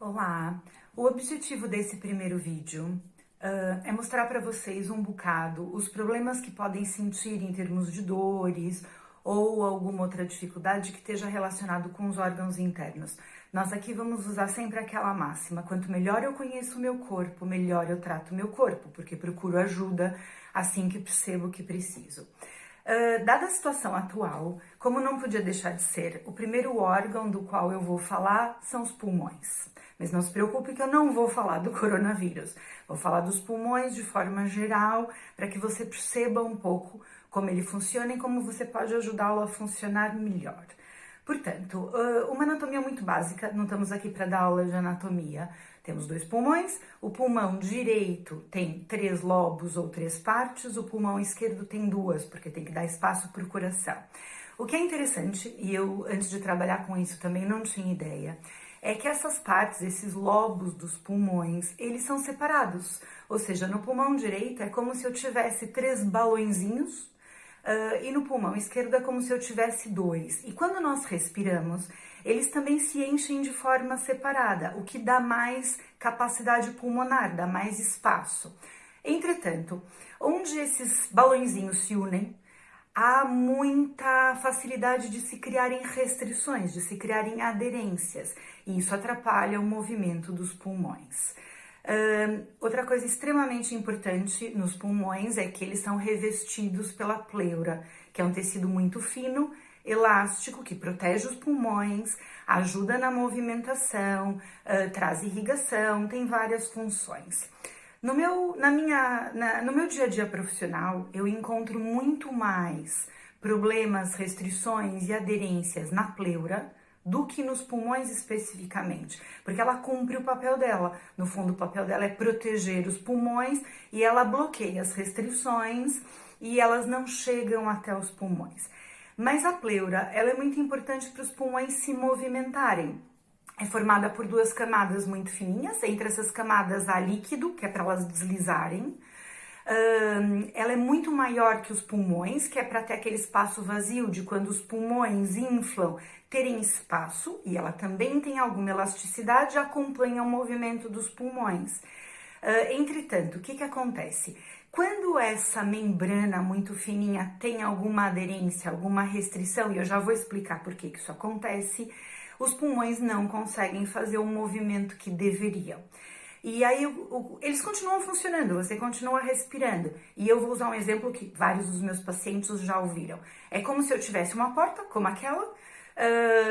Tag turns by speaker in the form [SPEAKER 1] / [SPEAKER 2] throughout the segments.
[SPEAKER 1] Olá! O objetivo desse primeiro vídeo é mostrar para vocês um bocado os problemas que podem sentir em termos de dores ou alguma outra dificuldade que esteja relacionado com os órgãos internos. Nós aqui vamos usar sempre aquela máxima: quanto melhor eu conheço o meu corpo, melhor eu trato o meu corpo, porque procuro ajuda assim que percebo que preciso. Dada a situação atual, como não podia deixar de ser, o primeiro órgão do qual eu vou falar são os pulmões. Mas não se preocupe que eu não vou falar do coronavírus. Vou falar dos pulmões de forma geral, para que você perceba um pouco como ele funciona e como você pode ajudá-lo a funcionar melhor. Portanto, uma anatomia muito básica, não estamos aqui para dar aula de anatomia. Temos dois pulmões, o pulmão direito tem 3 lobos ou 3 partes, o pulmão esquerdo tem 2, porque tem que dar espaço para o coração. O que é interessante, e eu antes de trabalhar com isso também não tinha ideia, é que essas partes, esses lobos dos pulmões, eles são separados. Ou seja, no pulmão direito é como se eu tivesse 3 balõezinhos, e no pulmão esquerdo é como se eu tivesse 2. E quando nós respiramos, eles também se enchem de forma separada, o que dá mais capacidade pulmonar, dá mais espaço. Entretanto, onde esses balõezinhos se unem, há muita facilidade de se criarem restrições, de se criarem aderências, e isso atrapalha o movimento dos pulmões. Outra coisa extremamente importante nos pulmões é que eles são revestidos pela pleura, que é um tecido muito fino, elástico, que protege os pulmões, ajuda na movimentação, traz irrigação, tem várias funções. No meu dia a dia profissional, eu encontro muito mais problemas, restrições e aderências na pleura do que nos pulmões especificamente, porque ela cumpre o papel dela. No fundo, o papel dela é proteger os pulmões e ela bloqueia as restrições e elas não chegam até os pulmões. Mas a pleura, ela é muito importante para os pulmões se movimentarem. É formada por 2 camadas muito fininhas, entre essas camadas há líquido, que é para elas deslizarem. Ela é muito maior que os pulmões, que é para ter aquele espaço vazio de quando os pulmões inflam, terem espaço, e ela também tem alguma elasticidade, acompanha o movimento dos pulmões. Entretanto, o que acontece? Quando essa membrana muito fininha tem alguma aderência, alguma restrição, e eu já vou explicar por que isso acontece, os pulmões não conseguem fazer o movimento que deveriam. E aí eles continuam funcionando, você continua respirando. E eu vou usar um exemplo que vários dos meus pacientes já ouviram. É como se eu tivesse uma porta, como aquela,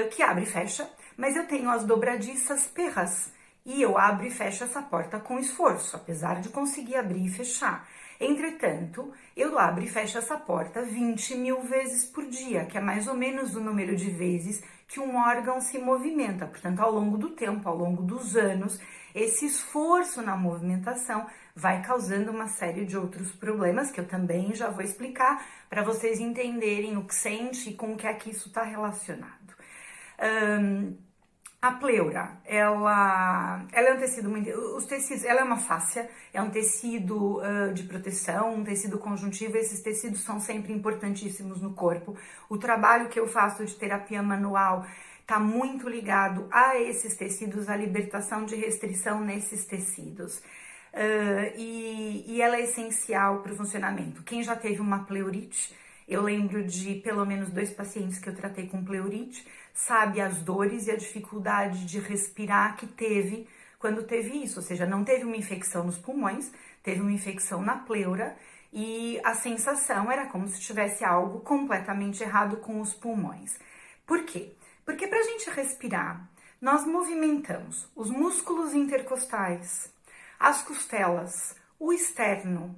[SPEAKER 1] que abre e fecha, mas eu tenho as dobradiças perras. E eu abro e fecho essa porta com esforço, apesar de conseguir abrir e fechar. Entretanto, eu abro e fecho essa porta 20.000 vezes por dia, que é mais ou menos o número de vezes que um órgão se movimenta. Portanto, ao longo do tempo, ao longo dos anos, esse esforço na movimentação vai causando uma série de outros problemas, que eu também já vou explicar, para vocês entenderem o que sente e com o que é que isso está relacionado. A pleura, ela é um tecido muito... Os tecidos, ela é uma fáscia, é um tecido de proteção, um tecido conjuntivo. Esses tecidos são sempre importantíssimos no corpo. O trabalho que eu faço de terapia manual está muito ligado a esses tecidos, a libertação de restrição nesses tecidos. E ela é essencial para o funcionamento. Quem já teve uma pleurite, eu lembro de pelo menos 2 pacientes que eu tratei com pleurite, sabe as dores e a dificuldade de respirar que teve quando teve isso, ou seja, não teve uma infecção nos pulmões, teve uma infecção na pleura e a sensação era como se tivesse algo completamente errado com os pulmões. Por quê? Porque para a gente respirar, nós movimentamos os músculos intercostais, as costelas, o externo,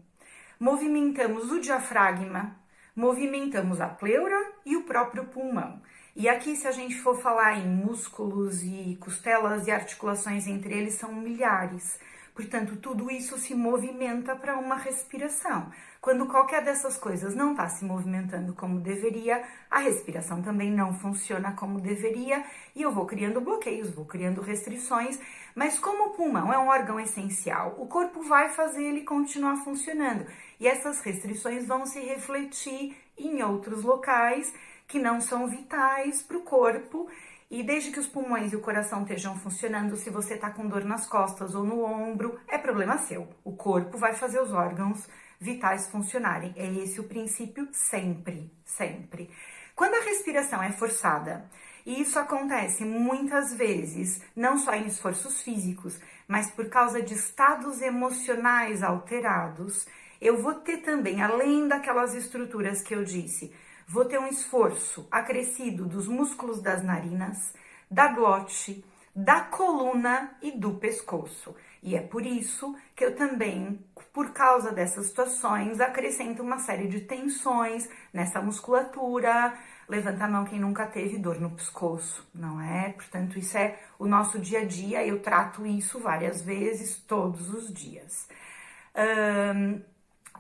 [SPEAKER 1] movimentamos o diafragma, movimentamos a pleura e o próprio pulmão. E aqui, se a gente for falar em músculos e costelas e articulações entre eles, são milhares. Portanto, tudo isso se movimenta para uma respiração. Quando qualquer dessas coisas não está se movimentando como deveria, a respiração também não funciona como deveria e eu vou criando bloqueios, vou criando restrições. Mas como o pulmão é um órgão essencial, o corpo vai fazer ele continuar funcionando. E essas restrições vão se refletir em outros locais que não são vitais para o corpo E desde que os pulmões e o coração estejam funcionando, se você tá com dor nas costas ou no ombro, é problema seu. O corpo vai fazer os órgãos vitais funcionarem. É esse o princípio sempre, sempre. Quando a respiração é forçada, e isso acontece muitas vezes, não só em esforços físicos, mas por causa de estados emocionais alterados, eu vou ter também, além daquelas estruturas que eu disse, vou ter um esforço acrescido dos músculos das narinas, da glote, da coluna e do pescoço. E é por isso que eu também, por causa dessas situações, acrescento uma série de tensões nessa musculatura. Levanta a mão quem nunca teve dor no pescoço, não é? Portanto, isso é o nosso dia a dia, eu trato isso várias vezes, todos os dias.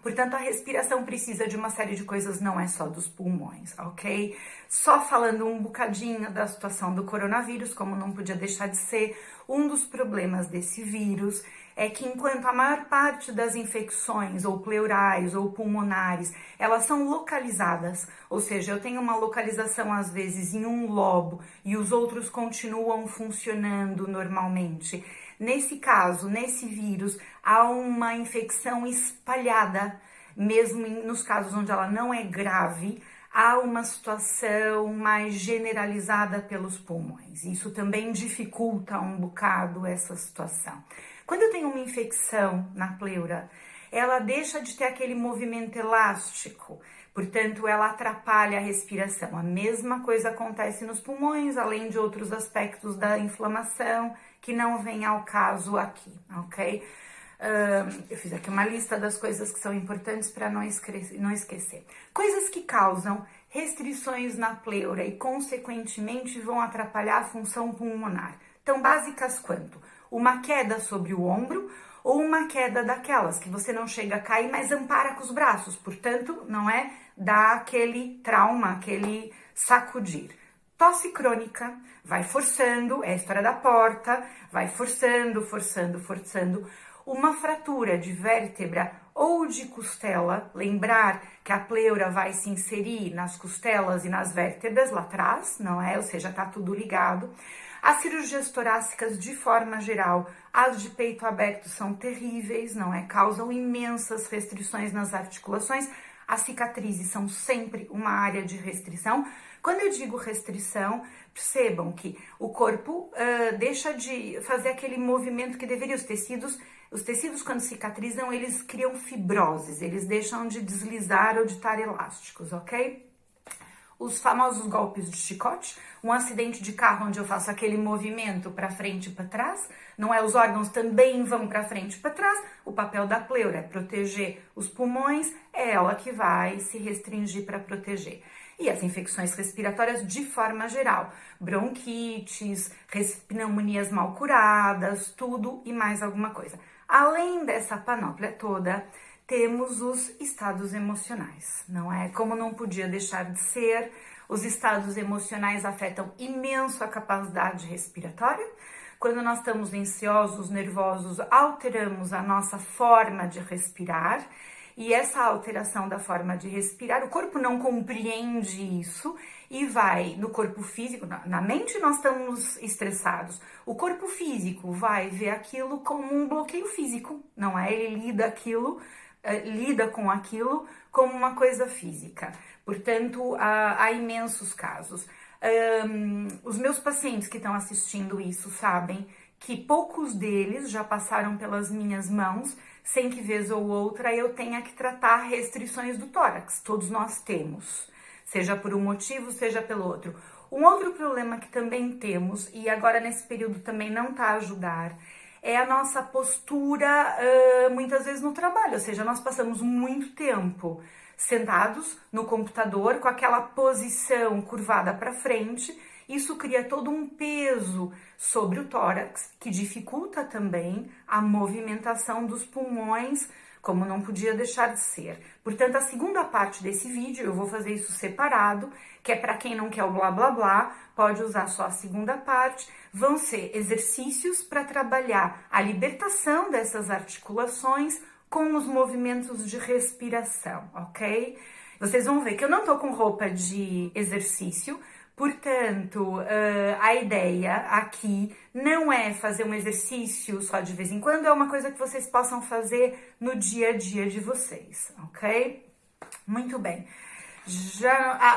[SPEAKER 1] Portanto, a respiração precisa de uma série de coisas, não é só dos pulmões, ok? Só falando um bocadinho da situação do coronavírus, como não podia deixar de ser, um dos problemas desse vírus é que enquanto a maior parte das infecções, ou pleurais, ou pulmonares, elas são localizadas, ou seja, eu tenho uma localização às vezes em um lobo e os outros continuam funcionando normalmente. Nesse caso, nesse vírus, há uma infecção espalhada, mesmo nos casos onde ela não é grave, há uma situação mais generalizada pelos pulmões. Isso também dificulta um bocado essa situação. Quando eu tenho uma infecção na pleura, ela deixa de ter aquele movimento elástico, portanto, ela atrapalha a respiração. A mesma coisa acontece nos pulmões, além de outros aspectos da inflamação, que não vem ao caso aqui, ok? Eu fiz aqui uma lista das coisas que são importantes para não esquecer. Coisas que causam restrições na pleura e, consequentemente, vão atrapalhar a função pulmonar. Tão básicas quanto uma queda sobre o ombro ou uma queda daquelas que você não chega a cair, mas ampara com os braços. Portanto, não é? Dá aquele trauma, aquele sacudir. Tosse crônica, vai forçando, é a história da porta, vai forçando, forçando, forçando. Uma fratura de vértebra ou de costela, lembrar que a pleura vai se inserir nas costelas e nas vértebras lá atrás, não é? Ou seja, tá tudo ligado. As cirurgias torácicas, de forma geral, as de peito aberto são terríveis, não é? Causam imensas restrições nas articulações. As cicatrizes são sempre uma área de restrição. Quando eu digo restrição, percebam que o corpo deixa de fazer aquele movimento que deveria. Os tecidos quando cicatrizam, eles criam fibroses, eles deixam de deslizar ou de estar elásticos, ok? Os famosos golpes de chicote, um acidente de carro onde eu faço aquele movimento para frente e para trás, não é? Os órgãos também vão para frente e para trás. O papel da pleura é proteger os pulmões, é ela que vai se restringir para proteger. E as infecções respiratórias de forma geral, bronquites, pneumonias mal curadas, tudo e mais alguma coisa. Além dessa panóplia toda, temos os estados emocionais, não é? Como não podia deixar de ser, os estados emocionais afetam imenso a capacidade respiratória. Quando nós estamos ansiosos, nervosos, alteramos a nossa forma de respirar. E essa alteração da forma de respirar, o corpo não compreende isso e vai no corpo físico, na mente nós estamos estressados, o corpo físico vai ver aquilo como um bloqueio físico, não é? Ele lida com aquilo como uma coisa física. Portanto, há imensos casos. Os meus pacientes que estão assistindo isso sabem que poucos deles já passaram pelas minhas mãos sem que vez ou outra eu tenha que tratar restrições do tórax. Todos nós temos, seja por um motivo, seja pelo outro. Um outro problema que também temos, e agora nesse período também não está a ajudar, é a nossa postura muitas vezes no trabalho, ou seja, nós passamos muito tempo sentados no computador com aquela posição curvada para frente. Isso cria todo um peso sobre o tórax, que dificulta também a movimentação dos pulmões, como não podia deixar de ser. Portanto, a segunda parte desse vídeo, eu vou fazer isso separado, que é para quem não quer o blá blá blá, pode usar só a segunda parte. Vão ser exercícios para trabalhar a libertação dessas articulações com os movimentos de respiração, ok? Vocês vão ver que eu não tô com roupa de exercício, Portanto, a ideia aqui não é fazer um exercício só de vez em quando, é uma coisa que vocês possam fazer no dia a dia de vocês, ok? Muito bem.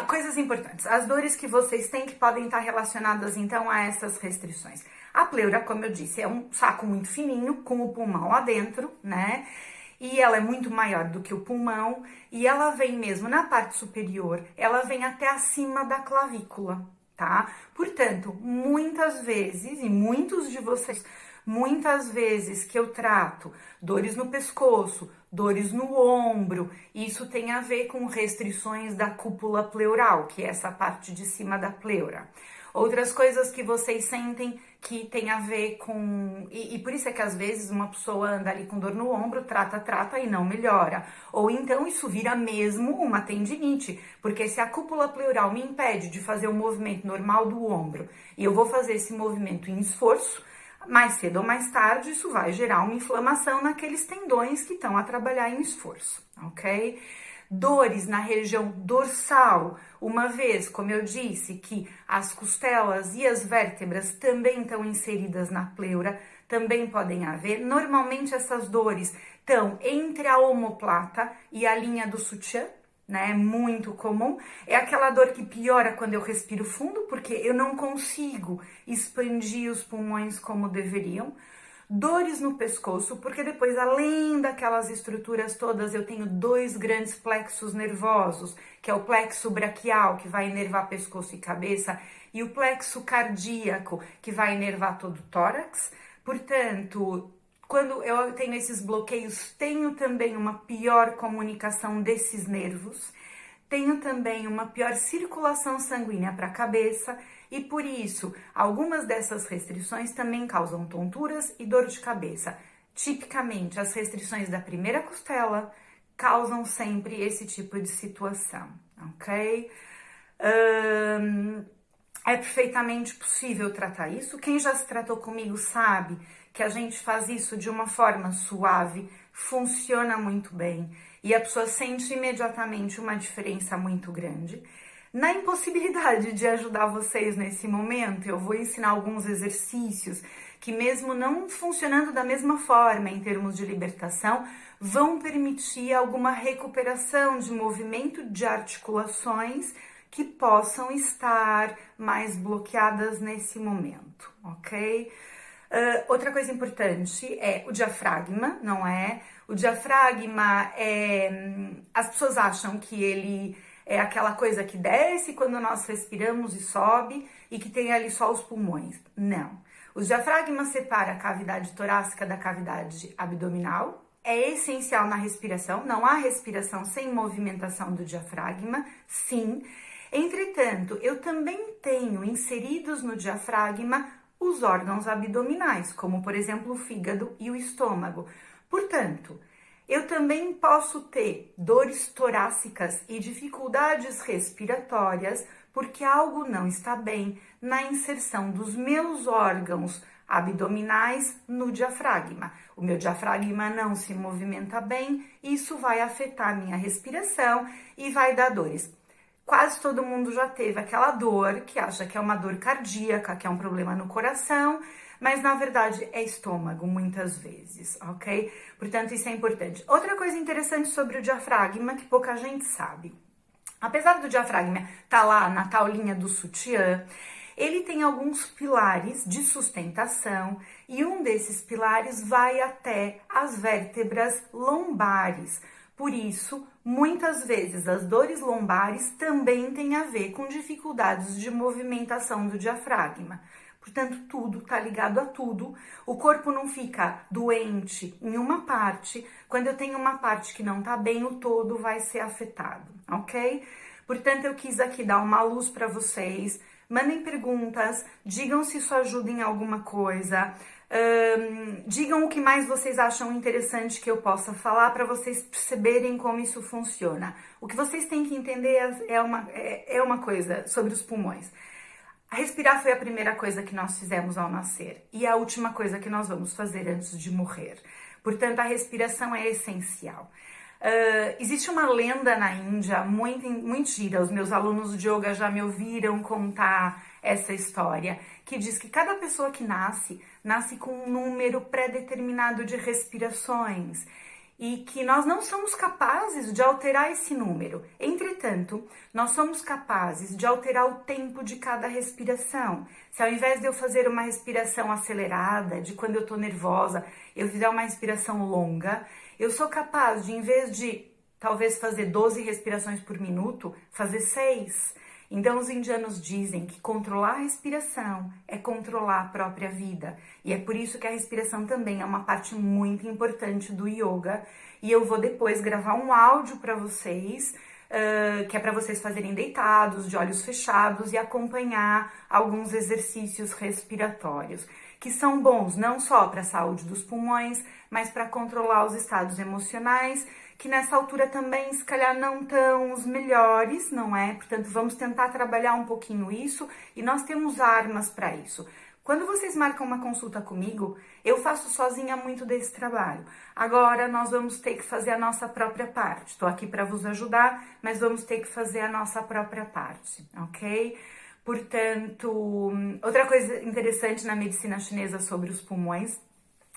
[SPEAKER 1] Coisas importantes. As dores que vocês têm que podem estar relacionadas, então, a essas restrições. A pleura, como eu disse, é um saco muito fininho, com o pulmão lá dentro, né? E ela é muito maior do que o pulmão, e ela vem mesmo na parte superior, ela vem até acima da clavícula, tá? Portanto, muitas vezes, e muitos de vocês, muitas vezes que eu trato dores no pescoço, dores no ombro, isso tem a ver com restrições da cúpula pleural, que é essa parte de cima da pleura. Outras coisas que vocês sentem que tem a ver com... E por isso é que às vezes uma pessoa anda ali com dor no ombro, trata e não melhora. Ou então isso vira mesmo uma tendinite, porque se a cúpula pleural me impede de fazer o movimento normal do ombro e eu vou fazer esse movimento em esforço, mais cedo ou mais tarde isso vai gerar uma inflamação naqueles tendões que estão a trabalhar em esforço, ok? Dores na região dorsal, uma vez, como eu disse, que as costelas e as vértebras também estão inseridas na pleura, também podem haver. Normalmente essas dores estão entre a omoplata e a linha do sutiã, né? É muito comum. É aquela dor que piora quando eu respiro fundo, porque eu não consigo expandir os pulmões como deveriam. Dores no pescoço, porque depois, além daquelas estruturas todas, eu tenho dois grandes plexos nervosos, que é o plexo braquial, que vai inervar pescoço e cabeça, e o plexo cardíaco, que vai inervar todo o tórax. Portanto, quando eu tenho esses bloqueios, tenho também uma pior comunicação desses nervos, tenho também uma pior circulação sanguínea para a cabeça, e por isso, algumas dessas restrições também causam tonturas e dor de cabeça. Tipicamente, as restrições da primeira costela causam sempre esse tipo de situação, ok? É perfeitamente possível tratar isso. Quem já se tratou comigo sabe que a gente faz isso de uma forma suave, funciona muito bem e a pessoa sente imediatamente uma diferença muito grande. Na impossibilidade de ajudar vocês nesse momento, eu vou ensinar alguns exercícios que, mesmo não funcionando da mesma forma em termos de libertação, vão permitir alguma recuperação de movimento de articulações que possam estar mais bloqueadas nesse momento, ok? Outra coisa importante é o diafragma, não é? O diafragma as pessoas acham que ele é aquela coisa que desce quando nós respiramos e sobe e que tem ali só os pulmões. Não. O diafragma separa a cavidade torácica da cavidade abdominal. É essencial na respiração. Não há respiração sem movimentação do diafragma, sim. Entretanto, eu também tenho inseridos no diafragma os órgãos abdominais, como por exemplo o fígado e o estômago. Portanto, eu também posso ter dores torácicas e dificuldades respiratórias porque algo não está bem na inserção dos meus órgãos abdominais no diafragma. O meu diafragma não se movimenta bem, isso vai afetar a minha respiração e vai dar dores. Quase todo mundo já teve aquela dor que acha que é uma dor cardíaca, que é um problema no coração, mas na verdade é estômago muitas vezes, ok? Portanto, isso é importante. Outra coisa interessante sobre o diafragma que pouca gente sabe. Apesar do diafragma estar lá na tal linha do sutiã, ele tem alguns pilares de sustentação e um desses pilares vai até as vértebras lombares. Por isso, muitas vezes as dores lombares também têm a ver com dificuldades de movimentação do diafragma. Portanto, tudo está ligado a tudo. O corpo não fica doente em uma parte. Quando eu tenho uma parte que não está bem, o todo vai ser afetado, ok? Portanto, eu quis aqui dar uma luz para vocês. Mandem perguntas, digam se isso ajuda em alguma coisa. Digam o que mais vocês acham interessante que eu possa falar para vocês perceberem como isso funciona. O que vocês têm que entender é uma coisa sobre os pulmões. Respirar foi a primeira coisa que nós fizemos ao nascer e a última coisa que nós vamos fazer antes de morrer. Portanto, a respiração é essencial. Existe uma lenda na Índia muito gira, os meus alunos de yoga já me ouviram contar essa história, que diz que cada pessoa que nasce com um número pré-determinado de respirações e que nós não somos capazes de alterar esse número. Entretanto, nós somos capazes de alterar o tempo de cada respiração. Se ao invés de eu fazer uma respiração acelerada, de quando eu tô nervosa, eu fizer uma respiração longa, eu sou capaz de, em vez de talvez fazer 12 respirações por minuto, fazer 6. Então, os indianos dizem que controlar a respiração é controlar a própria vida. E é por isso que a respiração também é uma parte muito importante do yoga. E eu vou depois gravar um áudio para vocês, que é para vocês fazerem deitados, de olhos fechados, e acompanhar alguns exercícios respiratórios, que são bons não só para a saúde dos pulmões, mas para controlar os estados emocionais, que nessa altura também, se calhar, não estão os melhores, não é? Portanto, vamos tentar trabalhar um pouquinho isso e nós temos armas para isso. Quando vocês marcam uma consulta comigo, eu faço sozinha muito desse trabalho. Agora, nós vamos ter que fazer a nossa própria parte. Estou aqui para vos ajudar, mas vamos ter que fazer a nossa própria parte, ok? Portanto, outra coisa interessante na medicina chinesa sobre os pulmões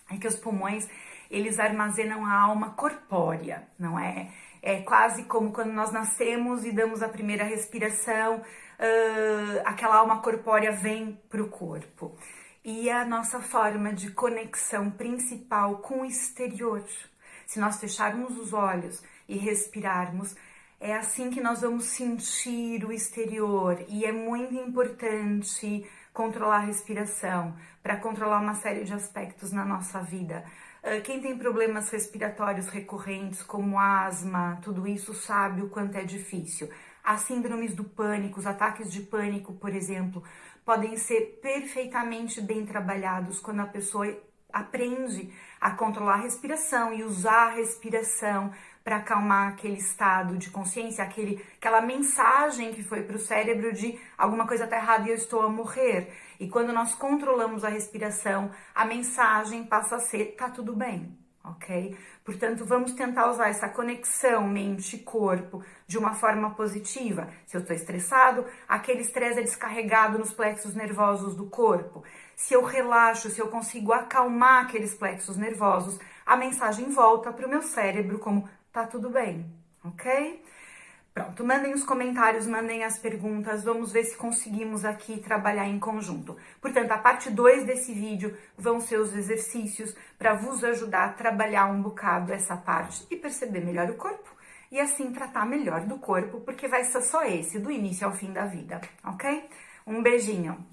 [SPEAKER 1] é que os pulmões, eles armazenam a alma corpórea, não é? É quase como quando nós nascemos e damos a primeira respiração, aquela alma corpórea vem para o corpo. E é a nossa forma de conexão principal com o exterior. Se nós fecharmos os olhos e respirarmos, é assim que nós vamos sentir o exterior. E é muito importante controlar a respiração para controlar uma série de aspectos na nossa vida. Quem tem problemas respiratórios recorrentes, como asma, tudo isso sabe o quanto é difícil. As síndromes do pânico, os ataques de pânico, por exemplo, podem ser perfeitamente bem trabalhados quando a pessoa aprende a controlar a respiração e usar a respiração para acalmar aquele estado de consciência, aquela mensagem que foi para o cérebro de alguma coisa está errada e eu estou a morrer. E quando nós controlamos a respiração, a mensagem passa a ser tá tudo bem, ok? Portanto, vamos tentar usar essa conexão mente-corpo de uma forma positiva. Se eu estou estressado, aquele estresse é descarregado nos plexos nervosos do corpo. Se eu relaxo, se eu consigo acalmar aqueles plexos nervosos, a mensagem volta para o meu cérebro como tá tudo bem, ok? Pronto, mandem os comentários, mandem as perguntas, vamos ver se conseguimos aqui trabalhar em conjunto. Portanto, a parte 2 desse vídeo vão ser os exercícios para vos ajudar a trabalhar um bocado essa parte e perceber melhor o corpo e assim tratar melhor do corpo, porque vai ser só esse, do início ao fim da vida, ok? Um beijinho!